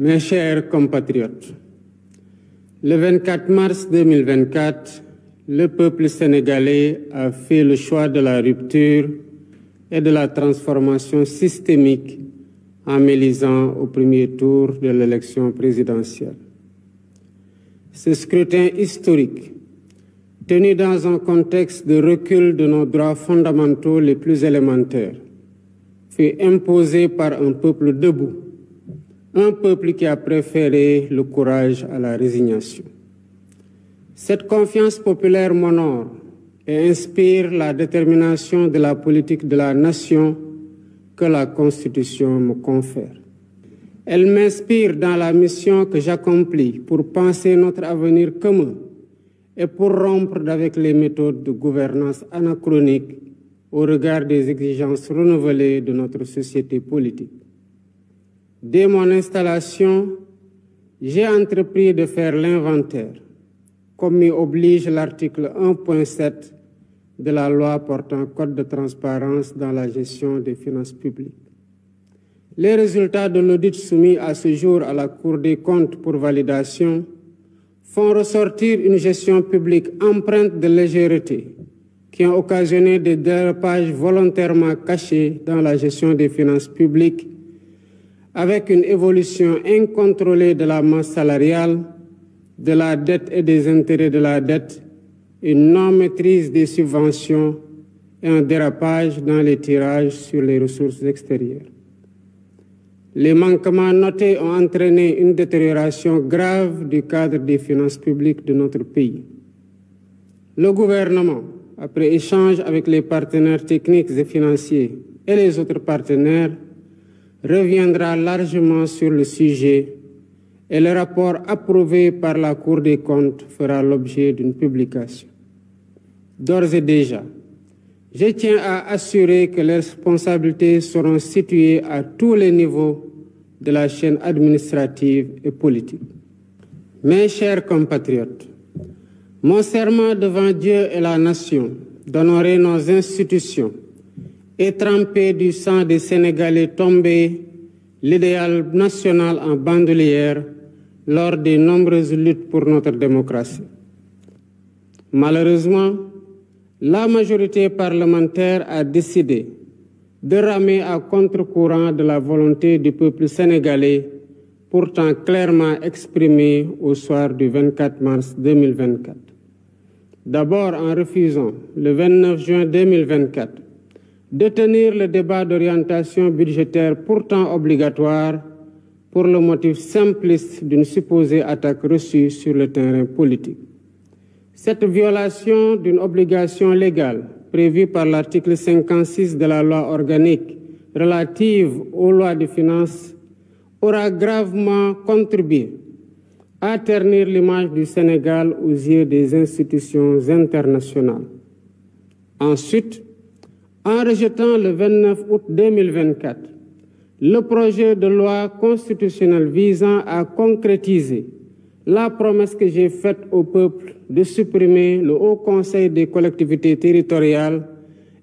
Mes chers compatriotes, le 24 mars 2024, le peuple sénégalais a fait le choix de la rupture et de la transformation systémique en m'élisant au premier tour de l'élection présidentielle. Ce scrutin historique, tenu dans un contexte de recul de nos droits fondamentaux les plus élémentaires, fut imposé par un peuple debout, un peuple qui a préféré le courage à la résignation. Cette confiance populaire m'honore et inspire la détermination de la politique de la nation que la Constitution me confère. Elle m'inspire dans la mission que j'accomplis pour penser notre avenir commun et pour rompre avec les méthodes de gouvernance anachroniques au regard des exigences renouvelées de notre société politique. Dès mon installation, j'ai entrepris de faire l'inventaire, comme m'y oblige l'article 1.7 de la loi portant code de transparence dans la gestion des finances publiques. Les résultats de l'audit soumis à ce jour à la Cour des comptes pour validation font ressortir une gestion publique empreinte de légèreté qui ont occasionné des dérapages volontairement cachés dans la gestion des finances publiques avec une évolution incontrôlée de la masse salariale, de la dette et des intérêts de la dette, une non-maîtrise des subventions et un dérapage dans les tirages sur les ressources extérieures. Les manquements notés ont entraîné une détérioration grave du cadre des finances publiques de notre pays. Le gouvernement, après échange avec les partenaires techniques et financiers et les autres partenaires, reviendra largement sur le sujet et le rapport approuvé par la Cour des comptes fera l'objet d'une publication. D'ores et déjà, je tiens à assurer que les responsabilités seront situées à tous les niveaux de la chaîne administrative et politique. Mes chers compatriotes, mon serment devant Dieu et la nation d'honorer nos institutions et tremper du sang des Sénégalais tombés l'idéal national en bandoulière lors des nombreuses luttes pour notre démocratie. Malheureusement, la majorité parlementaire a décidé de ramer à contre-courant de la volonté du peuple sénégalais, pourtant clairement exprimée au soir du 24 mars 2024. D'abord en refusant, le 29 juin 2024, de tenir le débat d'orientation budgétaire pourtant obligatoire pour le motif simpliste d'une supposée attaque reçue sur le terrain politique. Cette violation d'une obligation légale prévue par l'article 56 de la loi organique relative aux lois de finances aura gravement contribué à ternir l'image du Sénégal aux yeux des institutions internationales. Ensuite, en rejetant le 29 août 2024 le projet de loi constitutionnelle visant à concrétiser la promesse que j'ai faite au peuple de supprimer le Haut Conseil des collectivités territoriales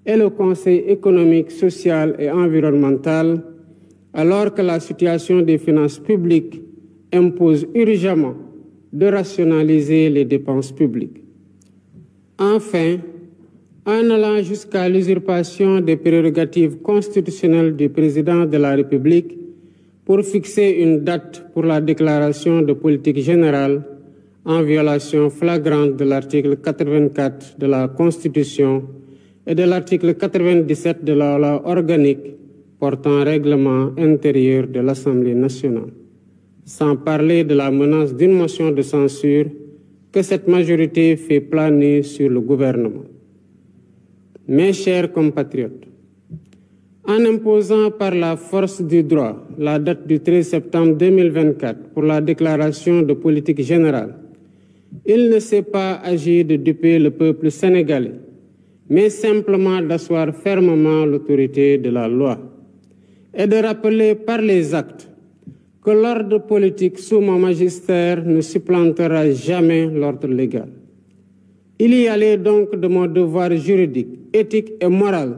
et le Conseil économique, social et environnemental, alors que la situation des finances publiques impose urgemment de rationaliser les dépenses publiques. Enfin, en allant jusqu'à l'usurpation des prérogatives constitutionnelles du président de la République pour fixer une date pour la déclaration de politique générale en violation flagrante de l'article 84 de la Constitution et de l'article 97 de la loi organique portant règlement intérieur de l'Assemblée nationale, sans parler de la menace d'une motion de censure que cette majorité fait planer sur le gouvernement. Mes chers compatriotes, en imposant par la force du droit la date du 13 septembre 2024 pour la déclaration de politique générale, il ne s'est pas agi de duper le peuple sénégalais, mais simplement d'asseoir fermement l'autorité de la loi et de rappeler par les actes que l'ordre politique sous mon magistère ne supplantera jamais l'ordre légal. Il y allait donc de mon devoir juridique, éthique et moral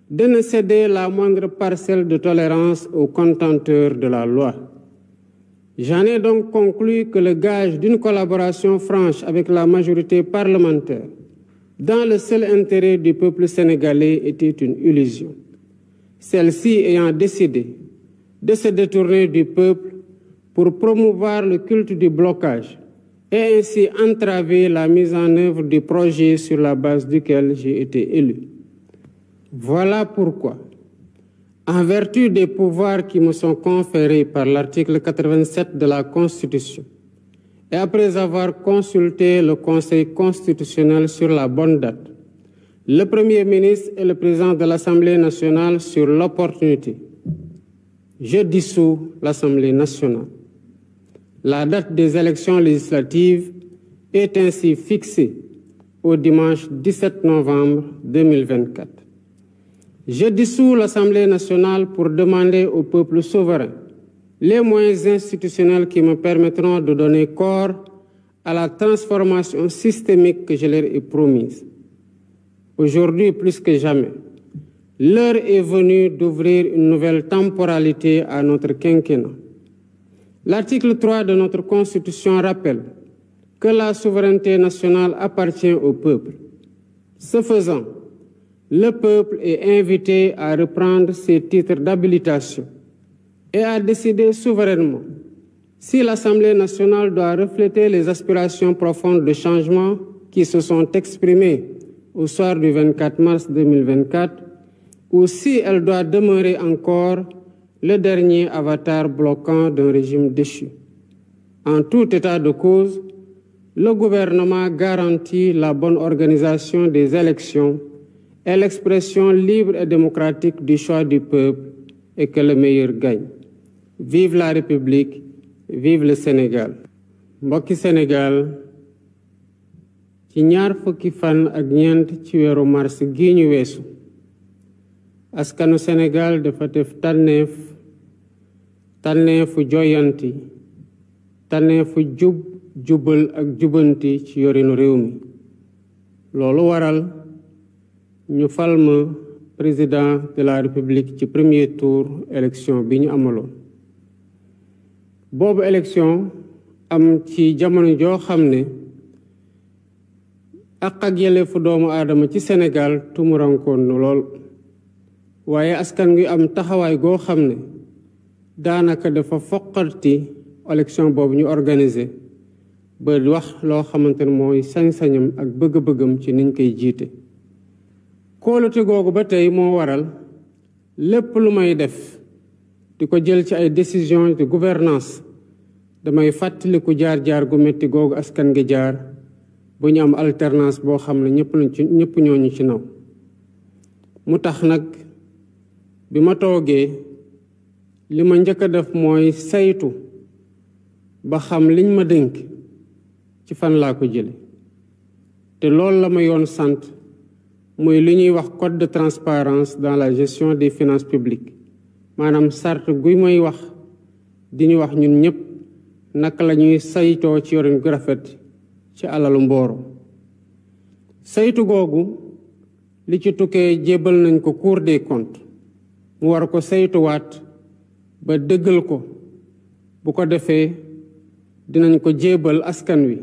de ne céder la moindre parcelle de tolérance aux contenteurs de la loi. J'en ai donc conclu que le gage d'une collaboration franche avec la majorité parlementaire dans le seul intérêt du peuple sénégalais était une illusion. Celle-ci ayant décidé de se détourner du peuple pour promouvoir le culte du blocage et ainsi entraver la mise en œuvre du projet sur la base duquel j'ai été élu. Voilà pourquoi, en vertu des pouvoirs qui me sont conférés par l'article 87 de la Constitution, et après avoir consulté le Conseil constitutionnel sur la bonne date, le Premier ministre et le Président de l'Assemblée nationale sur l'opportunité, je dissous l'Assemblée nationale. La date des élections législatives est ainsi fixée au dimanche 17 novembre 2024. Je dissous l'Assemblée nationale pour demander au peuple souverain les moyens institutionnels qui me permettront de donner corps à la transformation systémique que je leur ai promise. Aujourd'hui, plus que jamais, l'heure est venue d'ouvrir une nouvelle temporalité à notre quinquennat. L'article 3 de notre Constitution rappelle que la souveraineté nationale appartient au peuple. Ce faisant, le peuple est invité à reprendre ses titres d'habilitation et à décider souverainement si l'Assemblée nationale doit refléter les aspirations profondes de changement qui se sont exprimées au soir du 24 mars 2024 ou si elle doit demeurer encore le dernier avatar bloquant d'un régime déchu. En tout état de cause, le gouvernement garantit la bonne organisation des élections et l'expression libre et démocratique du choix du peuple et que le meilleur gagne. Vive la République, vive le Sénégal. Mbokki Sénégal, ci ñaar fukki fan ak ñeent ci weeru mars gi ñu weesu, askanu Sénégal dafa def tànneefu joyanti, tànneefu jubal ak jubanti ci yorinu réew mi. Loolu waral ñu fal ma président de la République ci premier tour élection bi ñu amaloon. Boobu élection am ci jamono joo xam ne ak yelleefu doomu aadama ci Sénégal tumurankoon na lool, waaye askan wi am taxawaay goo xam ne daanaka dafa foqati élection boobu ñu organisé ba wax loo xamante ne mooy sañ-sañam ak bëgg-bëggam ci niñ koy jiite. kóolute googu ba tey moo waral lépp lu may def di ko jël ci ay décision de gouvernance damay fàttaliku jaar-jaar gu metti googu askan gi jaar bu ñu am alternance boo xam ne ñëpp ñooñu ci naw. mu tax nag bi ma toogee li ma njëkk a def mooy saytu ba xam liñ ma dénk ci fan laa ko jële te loolu la ma yoon sant muy li ñuy wax code de transparence dans la gestion des finances publiques, maanaam sart guy may wax di ñu wax ñun ñëpp naka la ñuy saytoo ci yorin gu rafet ci alalu mbooro. saytu googu li ci tukkee jébbal nañ ko Cour des comptes mu war ko saytuwaat ba dëggal ko, bu ko defee dinañ ko jébbal askan wi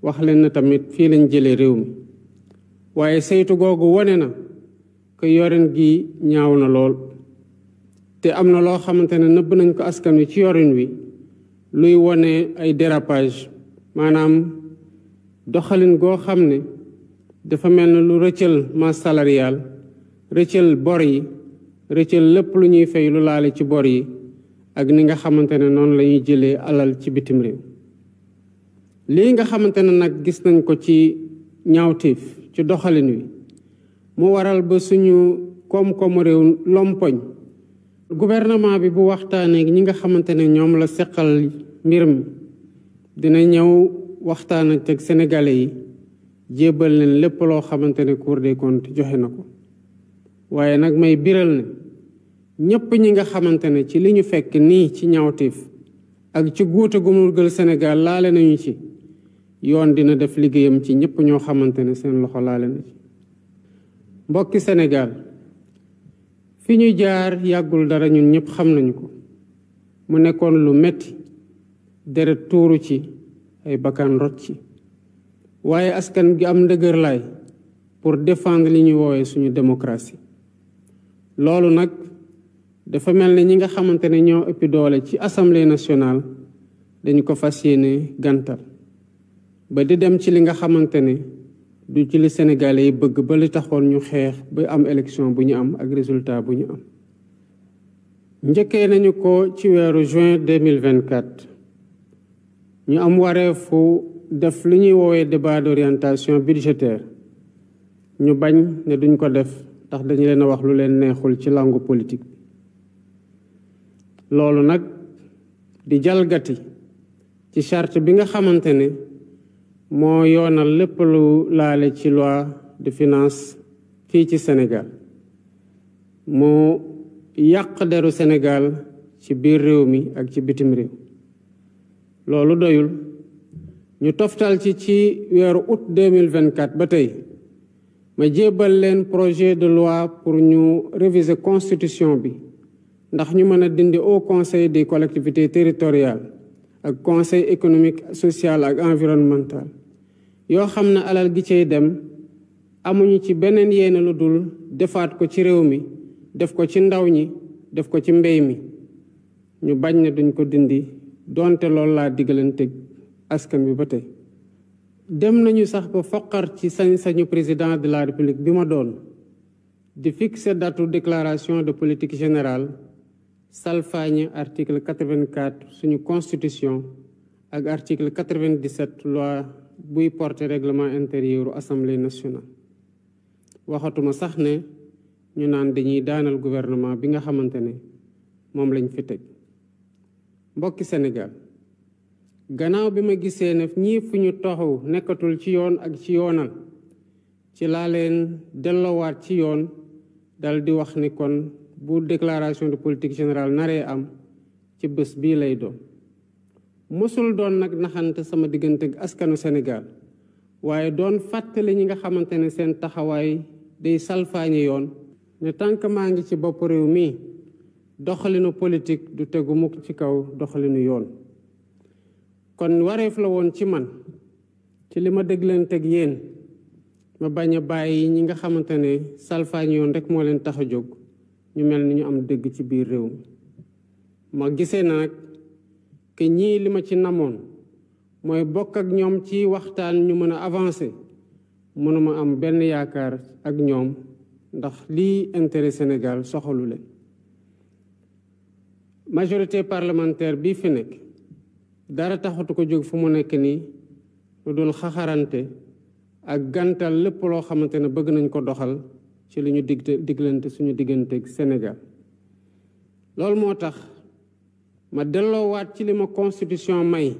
wax leen na tamit fii lañ jëlee réew mi. waaye saytu googu wone na que yorin gi ñaaw na lool te am na loo xamante ne nëbb nañ ko askan wi ci yorin wi luy wone ay dérapage, maanaam doxalin goo xam ne dafa mel ne lu rëccal masse salariale, rëccal bor yi, rëccal lépp lu ñuy fay lu laale ci bor yi ak ni nga xamante ne noonu la ñuy jëlee alal ci bitim réew. lii nga xamante ne nag gis nañ ko ci ñaawteef ci doxalin wi mu waral ba suñu koom-koomu réew lompoñ. gouvernement bi bu waxtaanee ñi nga xamante ne ñoom la seqal mbir mi dina ñëw waxtaan ak sénégalais yi jébbal leen lépp loo xamante ne Cour des comptes joxe na ko. waaye nag may biral ne ñëpp ñi nga xamante ne ci li ñu fekk nii ci ñaawteef ak ci guute gu mu gël Sénégal laale nañu ci, yoon dina def liggéeyam ci ñëpp ñoo xamante ne seen loxo laale na ci. mbokki Sénégal, fi ñu jaar yàggul dara, ñun ñëpp xam nañu ko. mu nekkoon lu metti deret tuuru ci ay bakkan rot ci waaye askan gi am ndëgër laay pour défendre li ñuy woowee suñu démocratie loolu nag dafa mel ne ñi nga xamante ne ñoo ëppi doole ci assemblée nationale dañu ko fas yéene gàntal ba di dem ci li nga xamante ne du ci li Sénégalais yi bëgg ba li taxoon ñu xeex ba am élection bu ñu am ak résultat bu ñu am njëkkee nañu ko ci weeru juin 2024 ñu am wareefu def li ñuy woowee débat d'orientation budgétaire ñu bañ ne duñ ko def ndax dañu leen a wax lu leen neexul ci langue politique loolu nag di jalgati ci charte bi nga xamante ne moo yoonal lépp lu laale ci loi de finance fii ci Sénégal moo yàq deru Sénégal ci biir réew mi ak ci bitim réew loolu doyul ñu toftal ci weeru août 2024 ba tey ma jébbal leen projet de loi pour ñu réviser constitution bi ndax ñu mën a dindi au conseil des collectivités territoriales ak conseil économique social ak environnemental yoo xam ne alal gi cay dem amuñu ci beneen yéene lu dul defaat ko ci réew mi def ko ci ndaw ñi def ko ci mbéy mi ñu bañ ne duñ ko dindi donte loolu laa diggalante askan bi ba tey dem nañu sax ba foqar ci sañ-sañu président de la république bi ma doon di fixer datu déclaration de politique générale salfaañe article 84 suñu constitution ak article 97 loi buy porter règlement intérieur assemblée nationale waxatuma sax ne ñu naan dañuy daanal gouvernement bi nga xamante ne moom lañ fi teg mbokki Sénégal gannaaw bi ma gisee ne ñii fu ñu taxaw nekkatul ci yoon ak ci yoonal ci laa leen delloowaat ci yoon dal di wax ni kon bu déclaration de politique générale naree am ci bés bii lay doon mosul doon nag naxante sama diggante ak askanu Sénégal waaye doon fàttali ñi nga xamante ne seen taxawaay day salfaañe yoon ne tant que maa ngi ci bopp réew mi doxalinu politique du tegu mukk ci kaw doxalinu yoon kon wareef la woon ci man ci li ma déglanteeg yéen ma bañ a bàyyi ñi nga xamante ne salfaañe yoon rek moo leen tax a jóg ñu mel ni ñu am dëgg ci biir réew mi ma gisee na nag que ñii li ma ci namoon mooy bokk ak ñoom ci waxtaan ñu mën a avancer mënuma am benn yaakaar ak ñoom ndax lii intérêt Sénégal soxalu leen majorité parlementaire bii fi nekk dara taxatu ko jóg fu mu nekk nii lu dul xaxarante ak gàntal lépp loo xamante ne bëgg nañ ko doxal ci li ñu diglante suñu digganteeg Sénégal loolu moo tax ma delloowaat ci li ma constitution may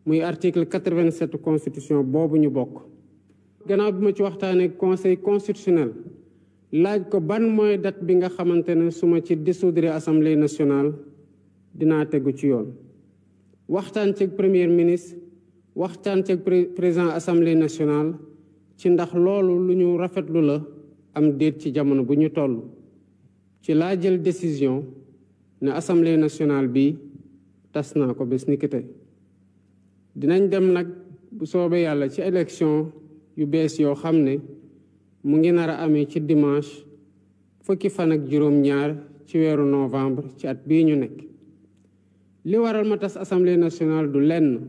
muy article 87 constitution boobu ñu bokk gannaaw bi ma ci waxtaanee conseil constitutionnel laaj ko ban mooy date bi nga xamante ne su ma ci dissoudre assemblée nationale dinaa tegu ci yoon waxtaan ceeg premier ministre waxtaan ceeg président assemblée nationale ci ndax loolu lu ñu rafetlu la am déet ci jamono bu ñu toll ci laa jël décision ne assemblée nationale bi tas naa ko bés ni ki tey dinañ dem nag bu soobee yàlla ci élection yu bees yoo xam ne mu ngi nar a amee ci dimanche fukki fan ak juróom-ñaar ci weeru novembre ci at bii ñu nekk li waral ma tas assemblée nationale du lenn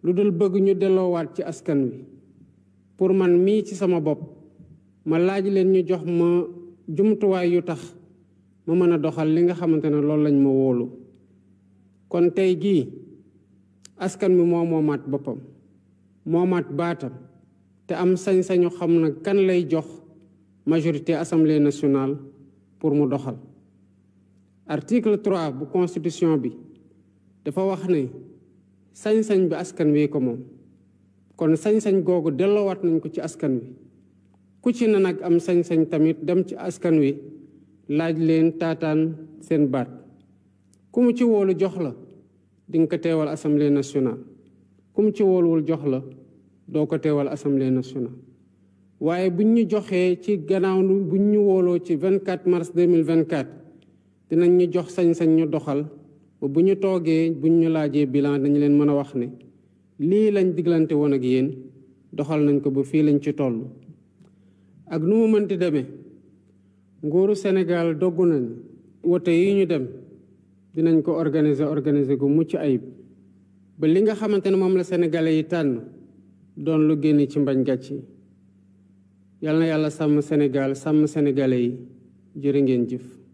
lu dul bëgg ñu delloowaat ci askan wi pour man mii ci sama bopp ma laaj leen ñu jox ma jumtuwaay yu tax ma mën a doxal li nga xamante ne loolu lañ ma wóolu kon tey jii askan wi moo moomaat boppam moomaat baatam te am sañ-sañu xam na kan lay jox majorité assemblée nationale pour mu doxal article 3 bu constitution bi dafa wax ne sañ-sañ bi askan wi ko moom kon sañ-sañ googu delloowaat nañ ko ci askan wi ku ci ne nag am sañ-sañ tamit dem ci askan wi laaj leen taataan seen baat ku mu ci wóolu jox la di nga ko teewal assemblée nationale ku mu ci wóoluwul jox la doo ko teewal assemblée nationale waaye buñ ñu joxee ci gannaaw buñ ñu wóoloo ci 24 mars 2024 dinañ ñu jox sañ-sañ ñu doxal ba bu ñu toogee bu ñu laajee bilan dañu leen mën a wax ne lii lañ diglante woon ak yéen doxal nañ ko ba fii lañ ci toll. ak nu mu mënti demee nguuru Sénégal doggu nañ wote yi ñu dem dinañ ko organiser gu mucc ayib ba li nga xamante ne moom la sénégalais yi tànn doon lu génn ci mbañ gàcc yi. yal na yàlla sàmm Sénégal sàmm sénégalais yi jërë ngeen jëf.